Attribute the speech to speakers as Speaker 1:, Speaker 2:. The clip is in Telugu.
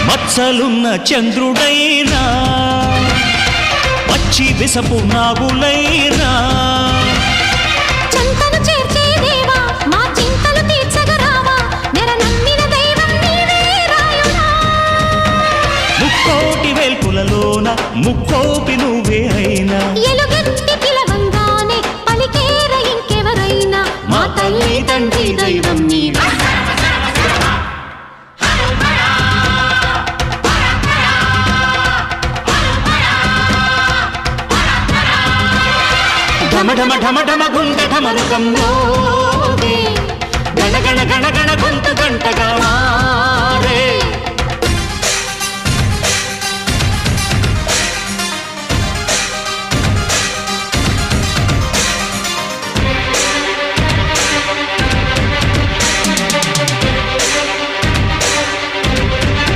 Speaker 1: మచ్చలున్న చంద్రుడైనా పచ్చి విసపు నాగులైనా
Speaker 2: చంతను చేర్చే దేవా మా చింతలు తీర్చగరావా నెర నమ్మిన దైవం నీవే రాయుడా
Speaker 1: ముక్కోటి వేల్పులలోన ముక్కోపి నువ్వే అయినా
Speaker 2: ఎలుగెత్తి పిలవంగానే పలికేర ఇంకెవరైనా మా తల్లి తండ్రి దైవం నీవే
Speaker 1: ఢమ ఢమ ఢమ ఢమ గుండ ఢమరుకంలో గణ గణ గణ గణ గొంతు గంటగా